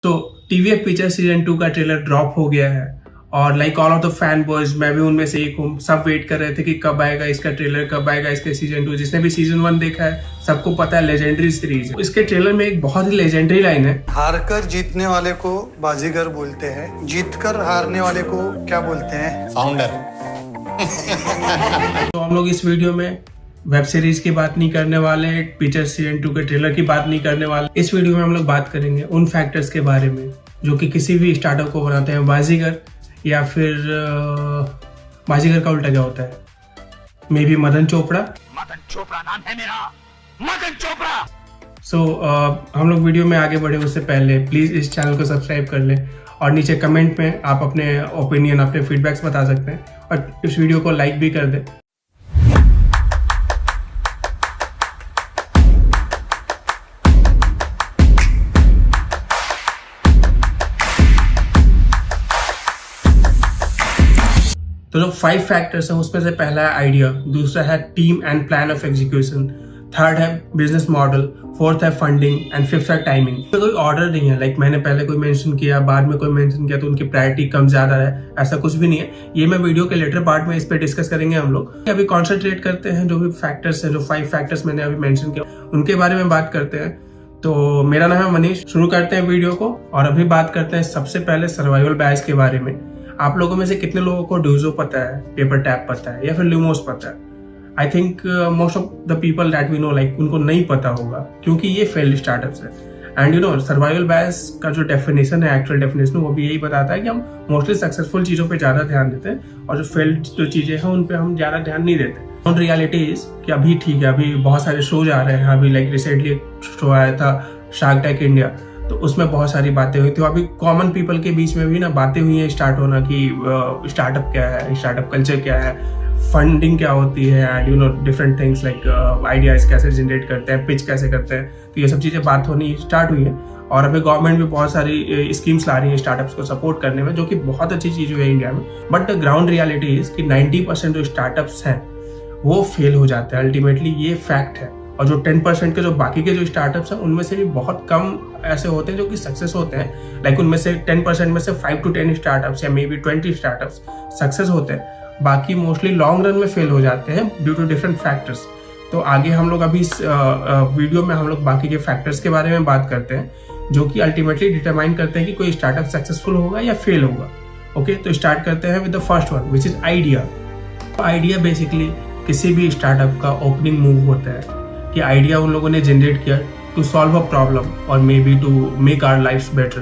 तो TVF picture season 2 का trailer drop हो गया है और like all of the fan boys, मैं भी उनमें से एक हूँ। सब वेट कर रहे थे कि कब आएगा इसका ट्रेलर, कब आएगा इसका सीजन 2। जिसने भी सीजन 1 देखा है सबको पता है लेजेंडरी सीरीज है। इसके ट्रेलर में एक बहुत ही लेजेंडरी लाइन है, हारकर जीतने वाले को बाजीगर बोलते हैं, जीतकर हारने वाले को क्या बोलते हैं? फाउंडर। तो हम लोग इस वीडियो में वेब सीरीज की बात नहीं करने वाले, पिक्चर सीजन 2 के ट्रेलर की बात नहीं करने वाले। इस वीडियो में हम लोग बात करेंगे उन फैक्टर्स के बारे में जो कि किसी भी स्टार्टअप को बनाते हैं बाजीगर, या फिर बाजीगर का उल्टा क्या होता है, मे बी मदन चोपड़ा। मदन चोपड़ा नाम है मेरा, मदन चोपड़ा। सो हम लोग वीडियो में आगे बढ़े उससे पहले प्लीज इस चैनल को सब्सक्राइब कर लें और नीचे कमेंट में आप अपने ओपिनियन, अपने फीडबैक्स बता सकते हैं और इस वीडियो को लाइक भी कर दें। तो जो 5 फैक्टर्स हैं उसमें से पहला है आइडिया, दूसरा है team and plan of execution, third है बिजनेस मॉडल, फोर्थ है फंडिंग एंड फिफ्थ है टाइमिंग। तो कोई ऑर्डर नहीं है, लाइक मैंने पहले कोई मेंशन किया, बाद में कोई मेंशन किया तो उनकी प्रायोरिटी कम ज्यादा है, ऐसा कुछ भी नहीं है। ये मैं वीडियो के लेटर पार्ट में इस पे डिस्कस करेंगे हम लोग। अभी कॉन्सेंट्रेट करते हैं जो भी फैक्टर्स हैं, जो 5 फैक्टर्स मैंने अभी मेंशन किया उनके बारे में बात करते हैं। तो मेरा नाम है मनीष, शुरू करते हैं वीडियो को और अभी बात करते हैं सबसे पहले सर्वाइवल बायस के बारे में। आप लोगों में से कितने लोगों को डूजो पता है, पेपर टैप पता है या फिर ल्यूमोस पता है? I think most of the people that we know, like उनको नहीं पता होगा क्योंकि ये फेल्ड स्टार्टअप्स है। And you know survival bias का जो डेफिनेशन है, एक्चुअल डेफिनेशन, वो भी यही बताता है कि हम मोस्टली सक्सेसफुल चीजों पे ज्यादा ध्यान देते हैं और जो फेल्ड जो चीजें हैं उन पे हम ज्यादा ध्यान नहीं देते। ऑन रियलिटी इज कि अभी ठीक है, अभी बहुत सारे शोज आ रहे हैं। अभी लाइक रिसेंटली एक शो आया था शार्क टैंक इंडिया, तो उसमें बहुत सारी बातें हुई थी। अभी कॉमन पीपल के बीच में भी ना बातें हुई हैं स्टार्ट होना कि स्टार्टअप क्या है, स्टार्टअप कल्चर क्या है, फंडिंग क्या होती है, and you no different things like ideas कैसे जनरेट करते हैं, पिच कैसे करते हैं। तो ये सब चीजें बात होनी स्टार्ट हुई है और अभी गवर्नमेंट भी बहुत सारी स्कीम्स ला रही है स्टार्टअप्स को सपोर्ट करने में, जो कि बहुत अच्छी चीज हुई है इंडिया में। But the ground reality is कि 90% जो स्टार्टअप्स हैं वो फेल हो जाते हैं अल्टीमेटली, ये फैक्ट है। और जो 10% के जो बाकी के जो स्टार्टअप्स हैं उनमें से भी बहुत कम ऐसे होते हैं जो कि सक्सेस होते हैं। लाइक उनमें से 10% में से 5 to 10 स्टार्टअप्स या मे बी 20 स्टार्टअप्स सक्सेस होते हैं, बाकी मोस्टली लॉन्ग रन में फेल हो जाते हैं ड्यू टू डिफरेंट फैक्टर्स। तो आगे हम लोग अभी इस वीडियो में हम लोग बाकी के फैक्टर्स के बारे में बात करते हैं जो कि अल्टीमेटली डिटरमाइन करते हैं कि कोई स्टार्टअप सक्सेसफुल होगा या फेल होगा। ओके, तो स्टार्ट करते हैं with the first one which is idea. Idea basically किसी भी स्टार्टअप का ओपनिंग मूव होता है कि आइडिया उन लोगों ने जनरेट किया टू सॉल्व अ प्रॉब्लम और maybe to make our lifes better.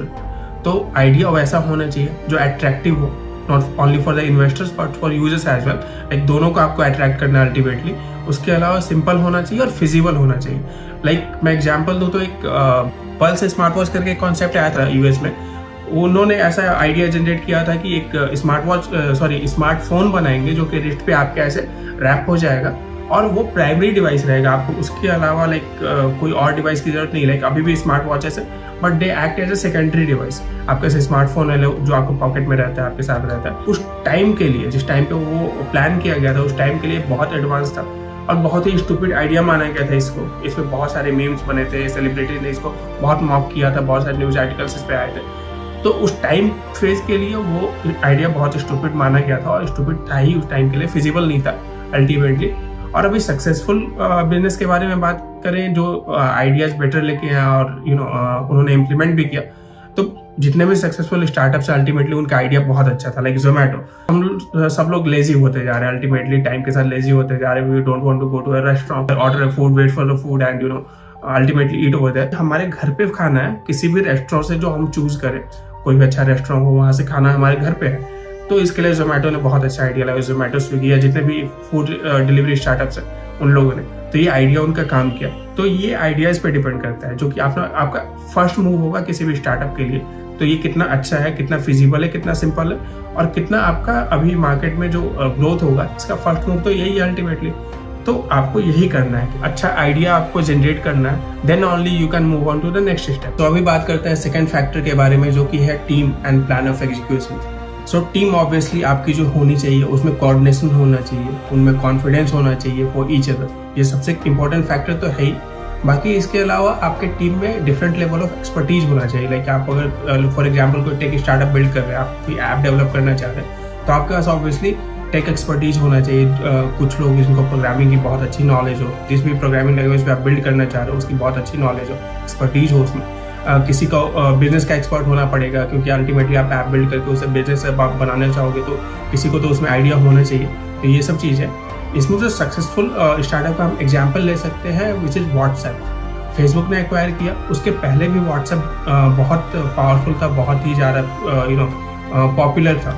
तो आइडिया वैसा होना चाहिए जो अट्रैक्टिव हो, not only for the investors but for users as well. Like दोनों को आपको अट्रैक्ट करना है अल्टीमेटली। उसके अलावा सिंपल होना चाहिए और फिजिबल होना चाहिए। लाइक मैं एग्जाम्पल दूँ तो एक पल्स स्मार्ट वॉच करके कॉन्सेप्ट आया था यूएस में। उन्होंने ऐसा आइडिया जनरेट किया था कि एक स्मार्टफोन बनाएंगे जो कि रिस्ट पे आपके ऐसे रैप हो जाएगा और वो प्राइमरी डिवाइस रहेगा, आपको उसके अलावा लाइक कोई और डिवाइस की जरूरत नहीं। लाइक अभी भी स्मार्ट वॉचेस है but they act as a secondary device. आपका स्मार्टफोन है जो आपको पॉकेट में रहता है, आपके साथ रहता है। उस टाइम के लिए, जिस टाइम पे वो प्लान किया गया था, उस टाइम के लिए बहुत एडवांस था और बहुत ही स्टूपिड आइडिया माना गया था इसको। इसमें बहुत सारे मीम्स बने थे, सेलिब्रिटीज ने इसको बहुत मॉक किया था, बहुत सारे न्यूज आर्टिकल्स इस पे आए थे। तो उस टाइम फेज के लिए वो आइडिया बहुत स्टूपिड माना गया था और स्टूपिड था ही उस टाइम के लिए, फिजिबल नहीं था अल्टीमेटली। और अभी सक्सेसफुल बिजनेस के बारे में बात करें जो आइडियाज बेटर लेके आए और यू नो उन्होंने इम्प्लीमेंट भी किया, तो जितने भी सक्सेसफुल स्टार्टअप्स हैं अल्टीमेटली उनका आइडिया बहुत अच्छा था। लाइक जोमेटो, हम सब लोग लेजी होते जा रहे हैं अल्टीमेटली, टाइम के साथ लेजी होते जा रहे हैं। We don't want to go to a restaurant, order a food, wait for the food and you know ultimately eat over there. हमारे घर पे खाना है, किसी भी रेस्टोरेंट से जो हम चूज करें, कोई भी अच्छा रेस्टोरेंट हो वहाँ से खाना हमारे घर पे है। तो इसके लिए जोमेटो ने बहुत अच्छा आइडिया लगाया। जोमेटो, स्विगी या जितने भी फूड डिलीवरी स्टार्टअप्स हैं उन लोगों ने, तो ये आइडिया उनका काम किया। तो ये आइडियाज पे डिपेंड करता है जो कि आपका फर्स्ट मूव होगा किसी भी स्टार्टअप के लिए। तो ये कितना अच्छा है, कितना फिजिबल है, कितना सिंपल है और कितना आपका अभी मार्केट में जो ग्रोथ होगा, इसका फर्स्ट मूव तो यही है अल्टीमेटली। तो आपको यही करना है, अच्छा आइडिया आपको जनरेट करना है, then only you can move on to the next step. तो अभी बात करते हैं सेकंड फैक्टर के बारे में जो कि है team and plan of execution. So team obviously आपकी जो होनी चाहिए उसमें कोऑर्डिनेशन होना चाहिए, उनमें कॉन्फिडेंस होना चाहिए फॉर ईच अदर। ये सबसे इंपॉर्टेंट फैक्टर तो है ही। बाकी इसके अलावा आपके टीम में डिफरेंट लेवल ऑफ एक्सपर्टीज होना चाहिए। लाइक आप अगर फॉर एग्जांपल कोई टेक स्टार्टअप बिल्ड कर रहे हैं, आप कोई ऐप डेवलप करना चाह रहे हैं, तो आपके पास ऑब्वियसली टेक एक्सपर्टीज होना चाहिए। कुछ लोग जिनको प्रोग्रामिंग की बहुत अच्छी नॉलेज हो, जिस भी प्रोग्रामिंग लैंग्वेज पे आप बिल्ड करना चाह रहे हो उसकी बहुत अच्छी नॉलेज हो, एक्सपर्टीज हो उसमें। किसी को बिजनेस का एक्सपर्ट होना पड़ेगा, क्योंकि अल्टीमेटली आप ऐप बिल्ड करके उसे बिजनेस ऐप आप बनाना चाहोगे तो किसी को तो उसमें आइडिया होना चाहिए। तो ये सब चीज़ है। इसमें जो सक्सेसफुल स्टार्टअप का हम एग्जाम्पल ले सकते हैं विच इज़ व्हाट्सएप। फेसबुक ने एक्वायर किया, उसके पहले भी व्हाट्सएप बहुत पावरफुल था, बहुत ही ज़्यादा पॉपुलर था।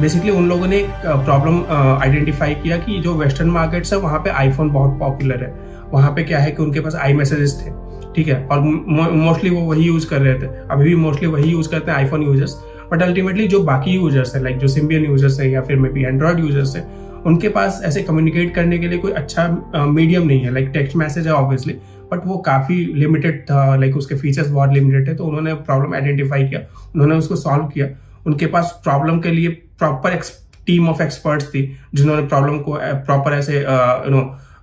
बेसिकली उन लोगों ने एक प्रॉब्लम आइडेंटिफाई किया कि जो वेस्टर्न मार्केट्स है वहाँ पे आईफोन बहुत पॉपुलर है। वहाँ पे क्या है कि उनके पास आई मैसेजेस थे, ठीक है, और मोस्टली वो वही यूज़ कर रहे थे, अभी भी मोस्टली वही यूज़ करते हैं आईफोन यूजर्स। बट अल्टीमेटली जो बाकी यूजर्स हैं, लाइक जो सिम्बियन यूजर्स हैं या फिर मे बी एंड्रॉयड यूजर्स हैं, उनके पास ऐसे कम्युनिकेट करने के लिए कोई अच्छा मीडियम नहीं है। लाइक टेक्स्ट मैसेज है ऑब्वियसली, बट वो काफ़ी लिमिटेड था, लाइक उसके फीचर्स बहुत लिमिटेड थे। तो उन्होंने प्रॉब्लम आइडेंटिफाई किया, उन्होंने उसको सॉल्व किया। उनके पास प्रॉब्लम के लिए प्रॉपर टीम ऑफ एक्सपर्ट्स थी जिन्होंने प्रॉब्लम को प्रॉपर ऐसे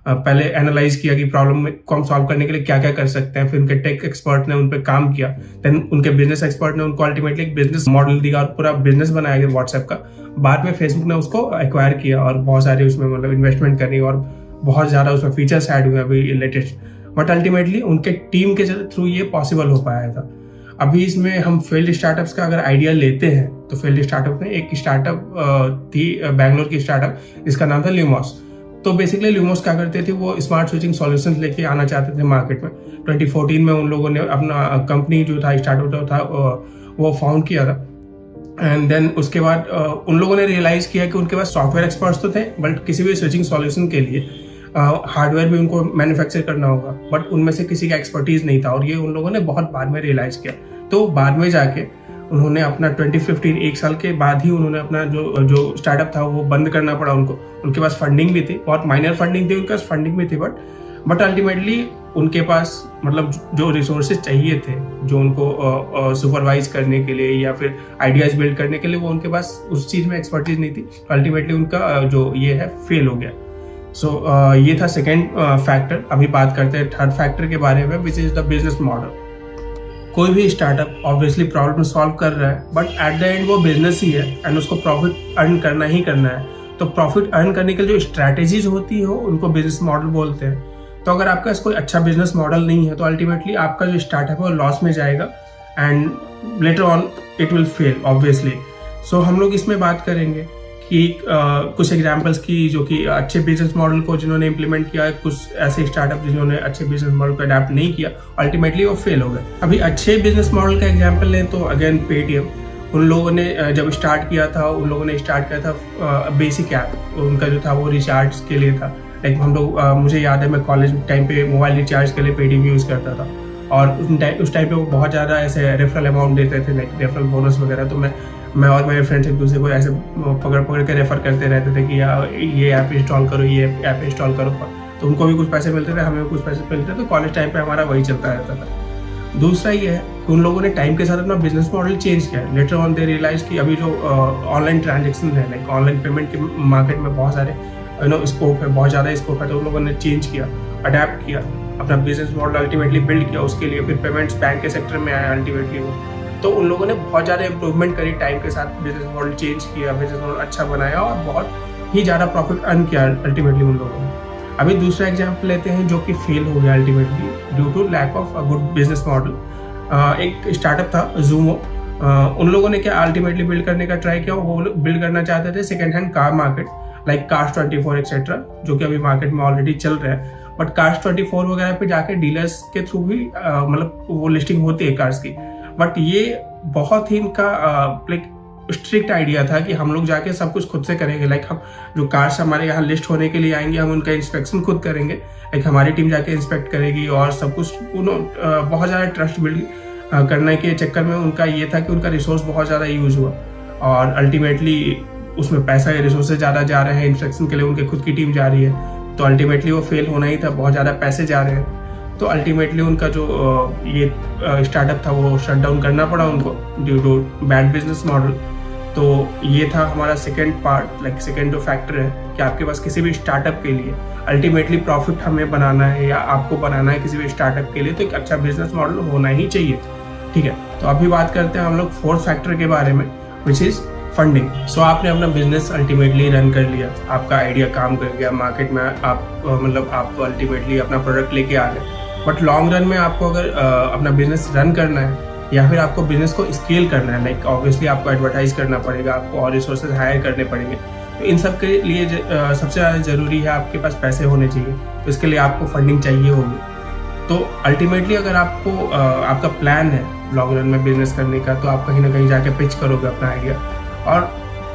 पहले एनालाइज किया कि प्रॉब्लम को हम सॉल्व करने के लिए क्या क्या कर सकते हैं। फिर उनके टेक एक्सपर्ट ने उन पर काम किया, देन उनके बिजनेस एक्सपर्ट ने उनको अल्टीमेटली एक बिजनेस मॉडल दिया और पूरा बिजनेस बनाया गया व्हाट्सएप का। बाद में फेसबुक ने उसको एक्वायर किया और बहुत सारे उसमें मतलब इन्वेस्टमेंट करी और बहुत ज़्यादा उसमें फीचर्स ऐड हुए अभी लेटेस्ट। बट अल्टीमेटली उनके टीम के थ्रू ये पॉसिबल हो पाया था। अभी इसमें हम फेल्ड स्टार्टअप्स का अगर आइडिया लेते हैं तो फेल्ड स्टार्टअप में एक स्टार्टअप थी बैंगलोर की स्टार्टअप, जिसका नाम था ल्यूमॉस। तो बेसिकली ल्यूमॉस क्या करते थे, वो स्मार्ट स्विचिंग सॉल्यूशंस लेके आना चाहते थे मार्केट में। 2014 में उन लोगों ने अपना कंपनी जो था स्टार्टअप जो था वो फाउंड किया था। एंड देन उसके बाद उन लोगों ने रियलाइज किया कि उनके पास सॉफ्टवेयर एक्सपर्ट्स तो थे, बट किसी भी स्विचिंग सॉल्यूशन के लिए हार्डवेयर भी उनको मैन्युफैक्चर करना होगा, बट उनमें से किसी का एक्सपर्टीज नहीं था। और ये उन लोगों ने बहुत बाद में रियलाइज किया। तो बाद में जाके उन्होंने अपना 2015 एक साल के बाद ही उन्होंने अपना जो स्टार्टअप था वो बंद करना पड़ा उनको। उनके पास फंडिंग भी थी, बहुत माइनर फंडिंग थी, उनके पास फंडिंग भी थी, बट अल्टीमेटली उनके पास मतलब जो रिसोर्सेज चाहिए थे जो उनको सुपरवाइज करने के लिए या फिर आइडियाज बिल्ड करने के लिए, वो उनके पास उस चीज़ में एक्सपर्टीज नहीं थी। अल्टीमेटली उनका जो ये है फेल हो गया। सो ये था सेकेंड फैक्टर। अभी बात करते हैं थर्ड फैक्टर के बारे में, which is the business model. कोई भी स्टार्टअप ऑब्वियसली प्रॉब्लम सॉल्व कर रहा है, बट एट द एंड वो बिजनेस ही है एंड उसको प्रॉफिट अर्न करना ही करना है। तो प्रॉफिट अर्न करने के लिए जो स्ट्रैटेजीज होती है उनको बिजनेस मॉडल बोलते हैं। तो अगर आपका कोई अच्छा बिजनेस मॉडल नहीं है तो अल्टीमेटली आपका जो स्टार्टअप है वो लॉस में जाएगा and later on it will fail obviously. So हम लोग इसमें बात करेंगे कि कुछ एग्जांपल्स की जो कि अच्छे बिजनेस मॉडल को जिन्होंने इम्प्लीमेंट किया है, कुछ ऐसे स्टार्टअप जिन्होंने अच्छे बिजनेस मॉडल को अडैप्ट नहीं किया, अल्टीमेटली वो फेल हो गए। अभी अच्छे बिजनेस मॉडल का एग्जांपल लें तो अगेन पेटीएम। उन लोगों ने जब स्टार्ट किया था, उन लोगों ने स्टार्ट किया था बेसिक ऐप। उनका जो था वो रिचार्ज के लिए था। लाइक हम लोग मुझे याद है मैं कॉलेज टाइम पे मोबाइल रिचार्ज के लिए पेटीएम यूज़ करता था और उस टाइम पे वो बहुत ज़्यादा ऐसे रेफरल अमाउंट देते थे, लाइक रेफरल बोनस वगैरह। तो मैं और मेरे फ्रेंड्स एक दूसरे को ऐसे पकड़ के रेफर करते रहते थे कि ये ऐप इंस्टॉल करो, ये ऐप इंस्टॉल करो। तो उनको भी कुछ पैसे मिलते थे, हमें भी कुछ पैसे मिलते थे। तो कॉलेज टाइम पे हमारा वही चलता रहता था। दूसरा ये है कि उन लोगों ने टाइम के साथ अपना बिजनेस मॉडल चेंज किया। लेटर ऑन दे रियलाइज कि अभी जो ऑनलाइन ट्रांजेक्शन है, लाइक ऑनलाइन पेमेंट के मार्केट में बहुत सारे स्कोप है, बहुत ज़्यादा स्कोप है। तो उन लोगों ने चेंज किया, अडेप्ट किया, अपना बिजनेस मॉडल अल्टीमेटली बिल्ड किया उसके लिए। फिर पेमेंट्स बैंक के सेक्टर में आया अल्टीमेटली वो। तो उन लोगों ने बहुत ज़्यादा इंप्रूवमेंट करी टाइम के साथ, बिजनेस मॉडल चेंज किया, बिजनेस मॉडल अच्छा बनाया और बहुत ही ज़्यादा प्रॉफिट अर्न किया अल्टीमेटली उन लोगों ने। अभी दूसरा एग्जाम्पल लेते हैं जो कि फेल हो गया ultimately due to lack of a good business model. एक स्टार्टअप था Zumo। उन लोगों ने क्या अल्टीमेटली बिल्ड करने का ट्राई किया। वो बिल्ड करना चाहते थे second hand car market, like Cars24 etcetera, जो कि अभी मार्केट में ऑलरेडी चल रहा है। बट Cars24 वगैरह पे जाके डीलर्स के थ्रू भी मतलब वो लिस्टिंग होती है कार्स की। बट ये बहुत ही इनका लाइक स्ट्रिक्ट आइडिया था कि हम लोग जाके सब कुछ खुद से करेंगे। लाइक हम जो कार्स हमारे यहाँ लिस्ट होने के लिए आएंगे, हम उनका इंस्पेक्शन खुद करेंगे। लाइक हमारी टीम जाके इंस्पेक्ट करेगी और सब कुछ बहुत ज़्यादा ट्रस्ट बिल्ड करने के चक्कर में उनका ये था कि उनका रिसोर्स बहुत ज़्यादा यूज़ हुआ और अल्टीमेटली उसमें पैसा या रिसोर्सेज ज़्यादा जा रहे हैं इंस्पेक्शन के लिए, उनकी खुद की टीम जा रही है। तो अल्टीमेटली वो फेल होना ही था, बहुत ज़्यादा पैसे जा रहे हैं। तो अल्टीमेटली उनका जो ये स्टार्टअप था वो शट डाउन करना पड़ा उनको due to bad business model. तो ये था हमारा सेकेंड पार्ट, लाइक सेकेंड जो फैक्टर है कि आपके पास किसी भी स्टार्टअप के लिए अल्टीमेटली प्रॉफिट हमें बनाना है या आपको बनाना है किसी भी स्टार्टअप के लिए, तो एक अच्छा बिजनेस मॉडल होना ही चाहिए, ठीक है। तो अभी बात करते हैं हम लोग फोर्थ फैक्टर के बारे में, विच इज़ फंडिंग। सो आपने अपना बिजनेस अल्टीमेटली रन कर लिया, आपका आइडिया काम कर गया, मार्केट में आप अल्टीमेटली अपना प्रोडक्ट लेके आ गए, बट लॉन्ग रन में आपको अगर अपना बिजनेस रन करना है या फिर आपको बिजनेस को स्केल करना है, लाइक ऑब्वियसली आपको एडवर्टाइज करना पड़ेगा, आपको और रिसोर्सेज हायर करने पड़ेंगे, तो इन सब के लिए सबसे ज़्यादा ज़रूरी है आपके पास पैसे होने चाहिए, तो इसके लिए आपको फंडिंग चाहिए होगी। तो अल्टीमेटली अगर आपको आपका प्लान है लॉन्ग रन में बिजनेस करने का, तो आप कहीं ना कहीं जाके पिच करोगे अपना आइडिया, और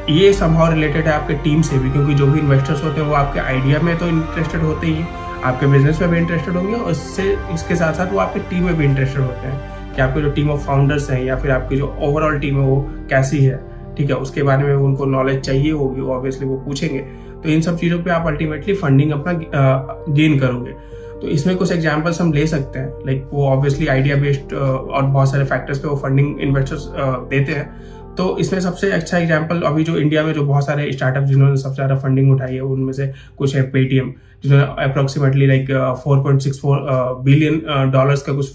ये समहाउ रिलेटेड है आपके टीम से भी, क्योंकि जो भी इन्वेस्टर्स होते हैं वो आपके आइडिया में तो इंटरेस्टेड होते ही हैं, आपके बिजनेस में भी इंटरेस्टेड होंगे, और इसके साथ साथ वो आपके टीम में भी इंटरेस्टेड होते हैं कि आपके जो टीम ऑफ फाउंडर्स हैं या फिर आपकी जो ओवरऑल टीम है वो कैसी है, ठीक है, उसके बारे में उनको नॉलेज चाहिए होगी, ऑब्वियसली वो पूछेंगे। तो इन सब चीज़ों पे आप अल्टीमेटली फंडिंग अपना गेन करोगे। तो इसमें कुछ एग्जांपल्स हम ले सकते हैं, लाइक वो ऑब्वियसली आइडिया बेस्ड और बहुत सारे फैक्टर्स पे वो फंडिंग इन्वेस्टर्स देते हैं। तो इसमें सबसे अच्छा एग्जांपल अभी जो इंडिया में जो बहुत सारे स्टार्टअप जिन्होंने सबसे ज़्यादा फंडिंग उठाई है, उनमें से कुछ है पेटीएम, जिन्होंने अप्रोक्सीमेटली लाइक 4.64 बिलियन डॉलर्स का कुछ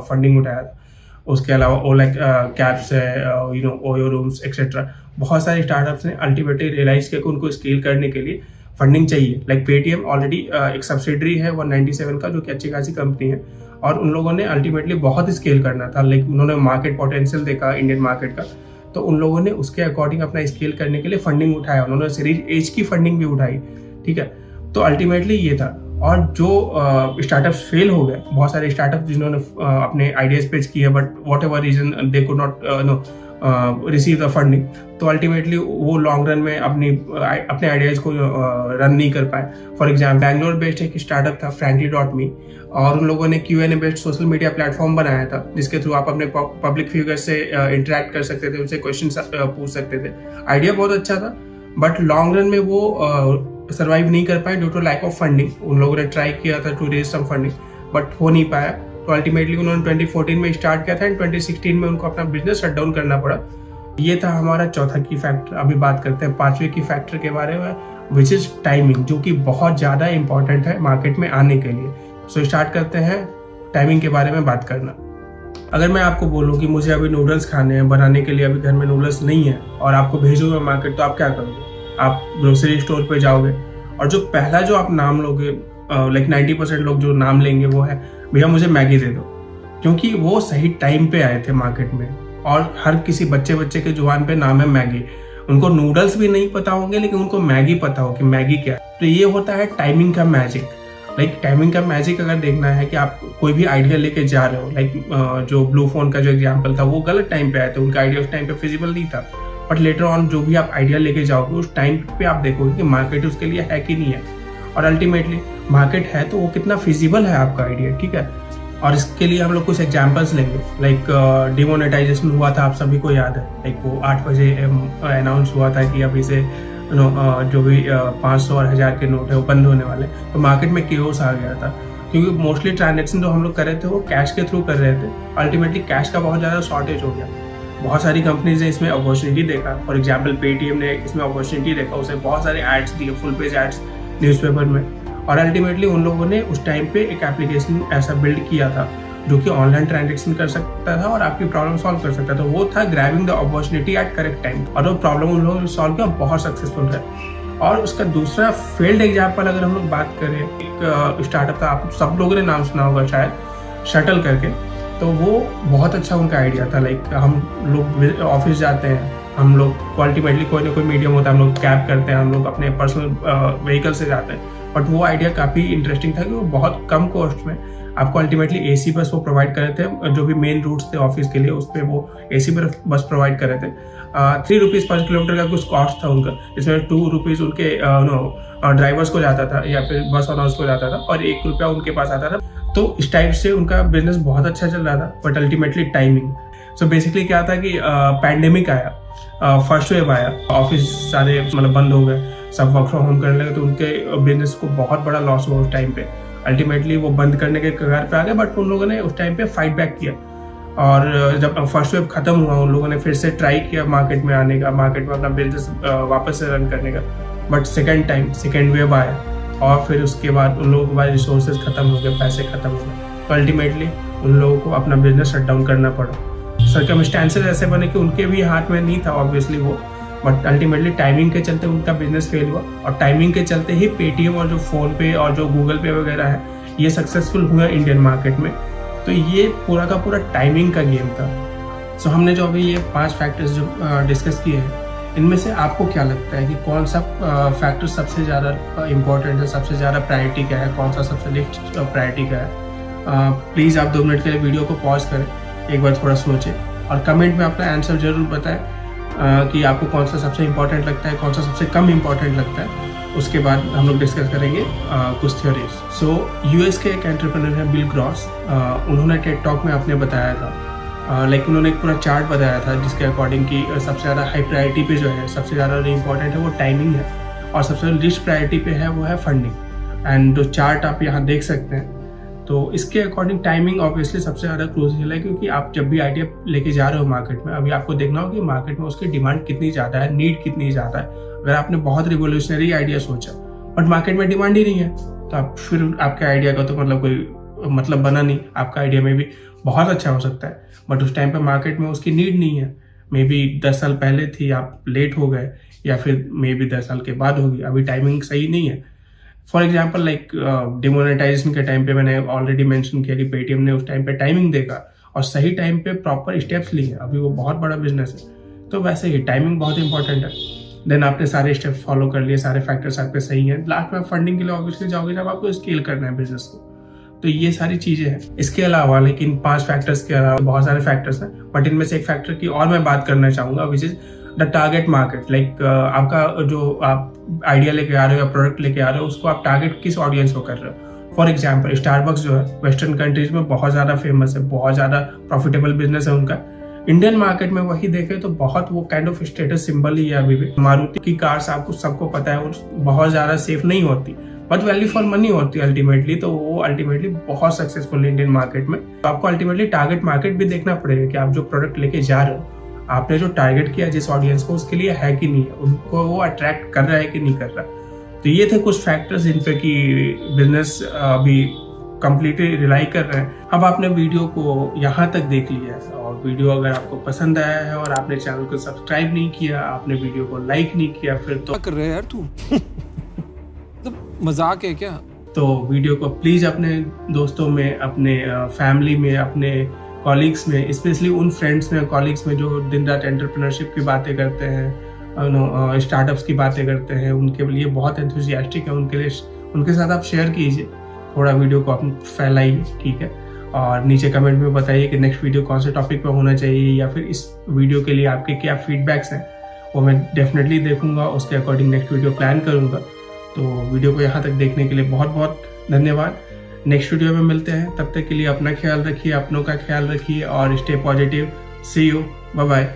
फंडिंग उठाया था। उसके अलावा ओला कैब्स है, ओयो रूम्स एक्सेट्रा, बहुत सारे स्टार्टअप्स ने अल्टीमेटली रियलाइज किया कि उनको स्केल करने के लिए फंडिंग चाहिए। लाइक पेटीएम ऑलरेडी एक सब्सिडरी है 197 का, जो कि अच्छी खासी कंपनी है, और उन लोगों ने अल्टीमेटली बहुत स्केल करना था, लाइक उन्होंने मार्केट पोटेंशियल देखा इंडियन मार्केट का, तो उन लोगों ने उसके अकॉर्डिंग अपना स्केल करने के लिए फंडिंग उठाया, उन्होंने सीरीज एच की फंडिंग भी उठाई, ठीक है। तो अल्टीमेटली ये था। और जो स्टार्टअप्स फेल हो गए, बहुत सारे स्टार्टअप जिन्होंने अपने आइडियाज पेच किए, but whatever reason they could not receive the funding, तो अल्टीमेटली वो लॉन्ग रन में अपने आइडियाज को रन नहीं कर पाए। फॉर एग्जाम्पल बैंगलोर बेस्ड एक स्टार्टअप था frankly.me, और उन लोगों ने Q&A based social media platform बनाया था, जिसके थ्रू आप अपने पब्लिक फिगर से इंटरेक्ट कर सकते थे, उनसे क्वेश्चन पूछ सकते थे। आइडिया बहुत अच्छा था, बट लॉन्ग रन में वो सर्वाइव नहीं कर पाए due to lack of funding. उन लोगों ने ट्राई किया था to raise some funding, but हो नहीं पाया। तो अल्टीमेटली उन्होंने 2014 में स्टार्ट किया था एंड 2016 में उनको अपना बिजनेस शट डाउन करना पड़ा। ये था हमारा चौथा की फैक्टर। अभी बात करते हैं पांचवें की फैक्टर के बारे में, विच इज टाइमिंग, जो कि बहुत ज़्यादा इंपॉर्टेंट है मार्केट में आने के लिए। सो स्टार्ट करते हैं टाइमिंग के बारे में बात करना। अगर मैं आपको बोलूँ कि मुझे अभी नूडल्स खाने हैं, बनाने के लिए अभी घर में नूडल्स नहीं है, और आपको भेजूंगा मार्केट, तो आप क्या करोगे? आप ग्रोसरी स्टोर पे जाओगे, और जो पहला जो आप नाम लोगे, लाइक 90% लोग जो नाम लेंगे वो है, भैया मुझे मैगी दे दो, क्योंकि वो सही टाइम पे आए थे मार्केट में, और हर किसी बच्चे के जुबान पे नाम है मैगी। उनको नूडल्स भी नहीं पता होंगे, लेकिन उनको मैगी पता हो कि मैगी क्या है। तो ये होता है टाइमिंग का मैजिक। लाइक टाइमिंग का मैजिक अगर देखना है कि आप कोई भी आइडिया लेके जा रहे हो, लाइक जो ब्लू फोन का जो एग्जाम्पल था, वो गलत टाइम पे आया था, उनका आइडिया उस टाइम पे फिजिबल नहीं था, बट लेटर ऑन जो भी आप आइडिया लेके जाओगे उस टाइम पे आप देखोगे कि मार्केट उसके लिए है कि नहीं है, और अल्टीमेटली मार्केट है तो वो कितना फिजिबल है आपका आइडिया, ठीक है। और इसके लिए हम लोग कुछ एग्जांपल्स लेंगे। लाइक डिमोनेटाइजेशन हुआ था, आप सभी को याद है, लाइक वो 8 बजे अनाउंस हुआ था कि अभी से जो भी 500 और 1000 के नोट है वो बंद होने वाले। तो मार्केट में केओस आ गया था, क्योंकि मोस्टली ट्रांजेक्शन जो हम लोग कर रहे थे वो कैश के थ्रू कर रहे थे। अल्टीमेटली कैश का बहुत ज़्यादा शॉर्टेज हो गया। बहुत सारी कंपनीज ने इसमें अपॉर्चुनिटी देखा। फॉर एग्जाम्पल पेटीएम ने इसमें अपॉर्चुनिटी देखा, उसे बहुत सारे एड्स दिए, फुल पेज एड्स न्यूज़पेपर में, और अल्टीमेटली उन लोगों ने उस टाइम पे एक एप्लीकेशन ऐसा बिल्ड किया था जो कि ऑनलाइन ट्रांजेक्शन कर सकता था और आपकी प्रॉब्लम सॉल्व कर सकता था। वो था grabbing the opportunity eight correct time, और वो प्रॉब्लम उन लोगों ने सॉल्व किया, बहुत सक्सेसफुल रहा। और उसका दूसरा फेल्ड एग्जाम्पल अगर हम लोग बात करें, एक स्टार्टअप था, आप सब लोगों ने नाम सुना होगा शायद, शटल करके। तो वो बहुत अच्छा उनका आइडिया था। लाइक हम लोग ऑफिस जाते हैं, हम लोग अल्टीमेटली कोई ना कोई मीडियम होता है, हम लोग कैब करते हैं, हम लोग अपने पर्सनल व्हीकल से जाते हैं, बट वो आइडिया काफ़ी इंटरेस्टिंग था कि वो बहुत कम कॉस्ट में आपको अल्टीमेटली एसी बस वो प्रोवाइड कर रहे थे। जो भी मेन रूट्स थे ऑफिस के लिए, उस पर वो एसी बस प्रोवाइड कर रहे थे। 3 रुपीज़ पर किलोमीटर का कुछ कॉस्ट था उनका, जिसमें 2 रुपीज़ उनके ड्राइवर्स को जाता था या फिर बस ऑनर्स को जाता था, और 1 रुपया उनके पास आता था। तो इस टाइप से उनका बिजनेस बहुत अच्छा चल रहा था, but ultimately timing. So basically क्या था कि पैंडेमिक आया, फर्स्ट वेव आया, ऑफिस सारे मतलब बंद हो गए, सब वर्क फ्रॉम होम करने लगे, तो उनके बिजनेस को बहुत बड़ा लॉस हुआ उस टाइम पे। अल्टीमेटली वो बंद करने के कगार पे आ गए, बट उन लोगों ने उस टाइम पे फाइट बैक किया। और जब फर्स्ट वेव खत्म हुआ उन लोगों ने फिर से ट्राई किया मार्केट में आने का, मार्केट में अपना बिजनेस वापस से रन करने का, बट सेकेंड वेव आया और फिर उसके बाद उन लोगों के पास रिसोर्सेज खत्म हो गए, पैसे खत्म हो गए, तो अल्टीमेटली उन लोगों को अपना बिजनेस शट डाउन करना पड़ा। सर्कमस्टेंसेस ऐसे बने कि उनके भी हाथ में नहीं था ऑब्वियसली वो, बट अल्टीमेटली टाइमिंग के चलते उनका बिजनेस फेल हुआ और टाइमिंग के चलते ही पेटीएम और जो फ़ोन पे और जो गूगल पे वगैरह है ये सक्सेसफुल हुआ इंडियन मार्केट में। तो ये पूरा का पूरा टाइमिंग का गेम था। सो हमने जो अभी ये 5 फैक्टर्स जो डिस्कस किए हैं, इनमें से आपको क्या लगता है कि कौन सा फैक्टर सबसे ज़्यादा इम्पोर्टेंट है, सबसे ज़्यादा प्रायोरिटी का है, कौन सा सबसे लिस्ट प्रायोरिटी का है? प्लीज़ आप 2 मिनट के लिए वीडियो को पॉज करें, एक बार थोड़ा सोचें और कमेंट में अपना आंसर ज़रूर बताएं कि आपको कौन सा सबसे इम्पोर्टेंट लगता है, कौन सा सबसे कम इम्पोर्टेंट लगता है। उसके बाद हम लोग डिस्कस करेंगे कुछ थ्योरीज। सो यूएस के एक एंटरप्रेन्योर है बिल ग्रॉस, उन्होंने टेड टॉक में आपने बताया था, लाइक उन्होंने एक पूरा चार्ट बताया था जिसके अकॉर्डिंग की सबसे ज़्यादा हाई प्रायोरिटी पे जो है, सबसे ज़्यादा जो इम्पोर्टेंट है वो टाइमिंग है और सबसे लिस्ट प्रायोरिटी पे है वो है फंडिंग। एंड जो चार्ट आप यहाँ देख सकते हैं, तो इसके अकॉर्डिंग टाइमिंग ऑब्वियसली सबसे ज़्यादा क्रूशियल है, क्योंकि आप जब भी आइडिया लेके जा रहे हो मार्केट में, अभी आपको देखना हो कि मार्केट में उसकी डिमांड कितनी ज़्यादा है, नीड कितनी ज़्यादा है। अगर आपने बहुत रिवोल्यूशनरी आइडिया सोचा बट मार्केट में डिमांड ही नहीं है, तो आप फिर आपके आइडिया का तो मतलब कोई मतलब बना नहीं। आपका आइडिया में भी बहुत अच्छा हो सकता है बट उस टाइम पे मार्केट में उसकी नीड नहीं है। मे बी 10 साल पहले थी, आप लेट हो गए, या फिर मे बी 10 साल के बाद होगी, अभी टाइमिंग सही नहीं है। फॉर एग्जाम्पल लाइक डिमोनेटाइजेशन के टाइम पे मैंने ऑलरेडी मेंशन किया कि पेटीएम ने उस टाइम पे टाइमिंग देखा और सही टाइम पे प्रॉपर स्टेप्स लिए, अभी वो बहुत बड़ा बिजनेस है। तो वैसे ही टाइमिंग बहुत इंपॉर्टेंट है। देन आपने सारे स्टेप्स फॉलो कर लिए, सारे फैक्टर्स आपके सही हैं, लास्ट में फंडिंग के लिए ऑब्वियसली जाओगे जब आपको स्केल करना है बिजनेस को। तो ये सारी चीजें हैं। इसके अलावा लेकिन 5 फैक्टर्स के अलावा बहुत सारे फैक्टर्स हैं, बट इनमें से एक फैक्टर की और मैं बात करना चाहूंगा, which is the target market. Like आपका जो आप आइडिया लेके आ रहे हो या प्रोडक्ट लेके आ रहे हो, उसको आप टारगेट किस ऑडियंस को कर रहे हो। फॉर एग्जाम्पल स्टारबक्स जो है वेस्टर्न कंट्रीज में बहुत ज्यादा फेमस है, बहुत ज्यादा प्रॉफिटेबल बिजनेस है उनका। इंडियन मार्केट में वही देखे तो बहुत वो काइंड ऑफ स्टेटस सिंबल ही है अभी भी। मारुति की कार्स आपको सबको पता है वो बहुत ज्यादा सेफ नहीं होती, बट वैल्यू फॉर मनी होती है अल्टीमेटली। तो वो अल्टीमेटली बहुत सक्सेसफुल है इंडियन मार्केट में। तो आपको अल्टीमेटली टारगेट मार्केट भी देखना पड़ेगा कि आप जो प्रोडक्ट लेके जा रहे हो, आपने जो टारगेट किया जिस ऑडियंस को, उसके लिए है कि नहीं है, उनको वो अट्रैक्ट कर रहा है कि नहीं कर रहा। तो ये थे कुछ फैक्टर्स जिन पे कि बिजनेस अभी कंप्लीटली रिलाई कर रहे हैं। अब आपने वीडियो को यहाँ तक देख लिया है और वीडियो अगर आपको पसंद आया है और आपने चैनल को सब्सक्राइब नहीं किया, आपने वीडियो को लाइक नहीं किया, फिर तो क्या कर रहे हैं यार तू? मजाक है क्या? तो वीडियो को प्लीज अपने दोस्तों में, अपने फैमिली में, अपने कॉलीग्स में, स्पेशली उन फ्रेंड्स में, कॉलीग्स में जो दिन रात एंटरप्रेन्योरशिप की बातें करते हैं, स्टार्टअप्स की बातें करते हैं, उनके लिए बहुत एंथुसियास्टिक है, उनके साथ आप शेयर कीजिए, थोड़ा वीडियो को आप फैलाइए, ठीक है। और नीचे कमेंट में बताइए कि नेक्स्ट वीडियो कौन से टॉपिक पे होना चाहिए, या फिर इस वीडियो के लिए आपके क्या फीडबैक्स हैं, वो मैं डेफिनेटली देखूंगा, उसके अकॉर्डिंग नेक्स्ट वीडियो प्लान करूंगा। तो वीडियो को यहाँ तक देखने के लिए बहुत बहुत धन्यवाद। नेक्स्ट वीडियो में मिलते हैं, तब तक के लिए अपना ख्याल रखिए, अपनों का ख्याल रखिए और stay positive. See you, bye bye.